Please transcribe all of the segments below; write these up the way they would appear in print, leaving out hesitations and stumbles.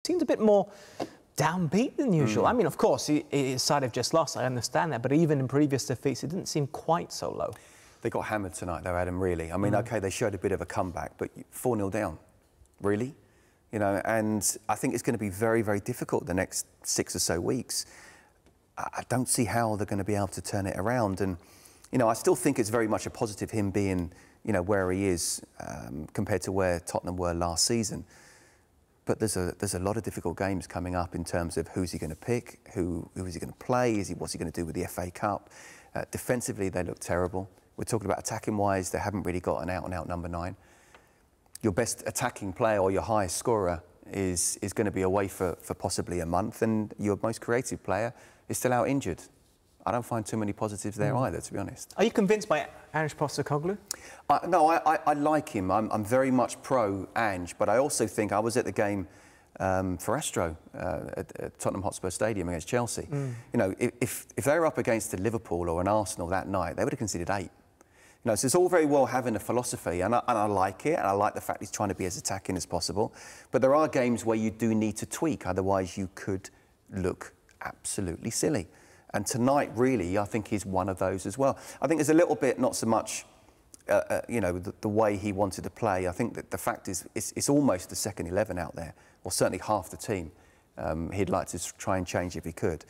Seemed a bit more downbeat than usual. I mean, of course, his side have just lost, I understand that, but even in previous defeats, it didn't seem quite so low. They got hammered tonight, though, Adam, really. I mean, OK, they showed a bit of a comeback, but 4-0 down, really? You know, and I think it's going to be very, very difficult the next 6 or so weeks. I don't see how they're going to be able to turn it around. And, you know, I still think it's very much a positive, him being, you know, where he is compared to where Tottenham were last season. But there's a lot of difficult games coming up in terms of who's he going to pick, who is he going to play, what's he going to do with the FA Cup. Defensively, they look terrible. We're talking about attacking-wise, they haven't really got an out-and-out number 9. Your best attacking player or your highest scorer is going to be away for possibly a month, and your most creative player is still out injured. I don't find too many positives there either, to be honest. Are you convinced by Ange-Postecoglou? No, I like him. I'm very much pro-Ange, but I also think I was at the game for Astro at Tottenham Hotspur Stadium against Chelsea. You know, if they were up against a Liverpool or an Arsenal that night, they would have conceded 8. You know, so it's all very well having a philosophy, and I like it, and I like the fact he's trying to be as attacking as possible. But there are games where you do need to tweak, otherwise you could look absolutely silly. And tonight, really, I think he's one of those as well. I think there's a little bit, not so much, you know, the way he wanted to play. I think that the fact is, it's almost the second 11 out there, or certainly half the team. He'd like to try and change if he could.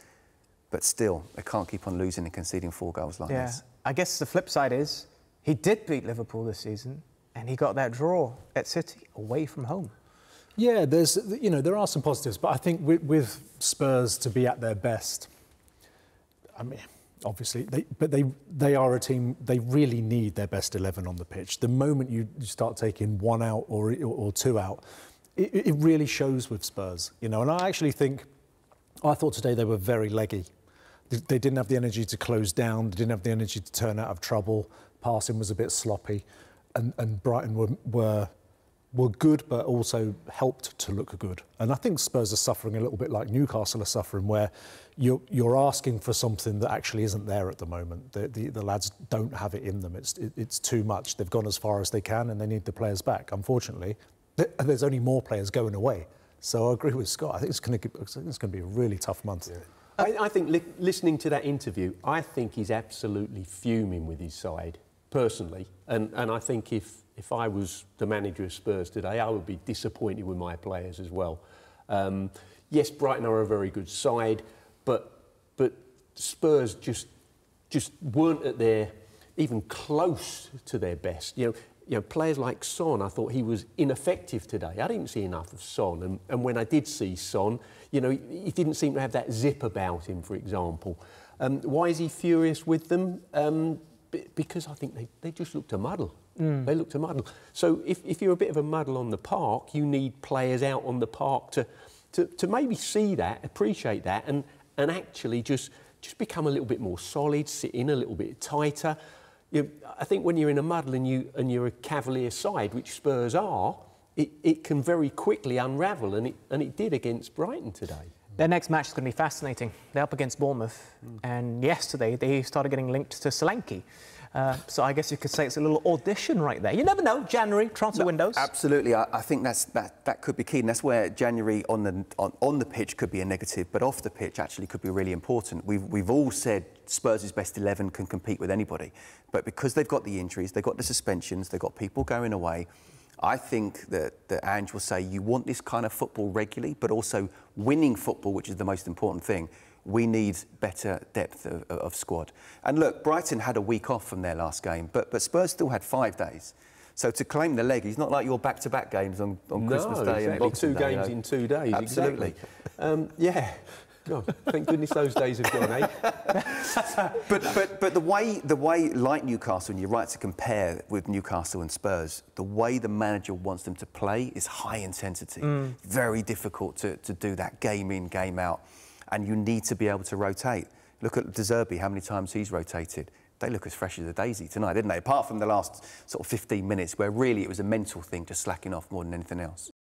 But still, they can't keep on losing and conceding 4 goals like this. I guess the flip side is, he did beat Liverpool this season, and he got that draw at City away from home. Yeah, you know, there are some positives, but I think with Spurs to be at their best, I mean, obviously, they are a team, they really need their best 11 on the pitch. The moment you start taking 1 out or 2 out, it really shows with Spurs, you know. And I actually think, I thought today they were very leggy. They didn't have the energy to close down, they didn't have the energy to turn out of trouble. Passing was a bit sloppy, and Brighton were good, but also helped to look good. And I think Spurs are suffering a little bit like Newcastle are suffering, where you're asking for something that actually isn't there at the moment. The lads don't have it in them. It's too much. They've gone as far as they can, and they need the players back. Unfortunately, there's only more players going away. So I agree with Scott. I think it's going to be a really tough month. Yeah. I think listening to that interview, I think he's absolutely fuming with his side, personally. And I think if I was the manager of Spurs today, I would be disappointed with my players as well. Yes, Brighton are a very good side, but Spurs just weren't at their, even close to their best. You know, players like Son, I thought he was ineffective today. I didn't see enough of Son, and when I did see Son, you know, he didn't seem to have that zip about him, for example. Why is he furious with them? Because I think they just looked a muddle. They looked a muddle. So if you're a bit of a muddle on the park, you need players out on the park to maybe see that, appreciate that, and actually just become a little bit more solid, sit in a little bit tighter. I think when you're in a muddle and you're a cavalier side, which Spurs are, it can very quickly unravel, and it did against Brighton today. Their next match is going to be fascinating. They're up against Bournemouth, and yesterday they started getting linked to Solanke. So I guess you could say it's a little audition right there. You never know, January, transfer windows. Absolutely, I think that could be key, and that's where January on the pitch could be a negative, but off the pitch actually could be really important. We've all said Spurs' best 11 can compete with anybody, but because they've got the injuries, they've got the suspensions, they've got people going away, I think that Ange will say, you want this kind of football regularly, but also winning football, which is the most important thing. We need better depth of squad. And look, Brighton had a week off from their last game, but Spurs still had 5 days. So to claim the leg, it's not like your back-to-back games on Christmas Day and Boxing Day. 2 games in 2 days. Absolutely. Exactly. Yeah. God, thank goodness those days have gone, eh? but the way, like Newcastle, and you're right to compare with Newcastle and Spurs, the way the manager wants them to play is high intensity. Very difficult to do that game in, game out. And you need to be able to rotate. Look at De Zerbi, how many times he's rotated. They look as fresh as a daisy tonight, didn't they? Apart from the last sort of 15 minutes, where really it was a mental thing, just slacking off more than anything else.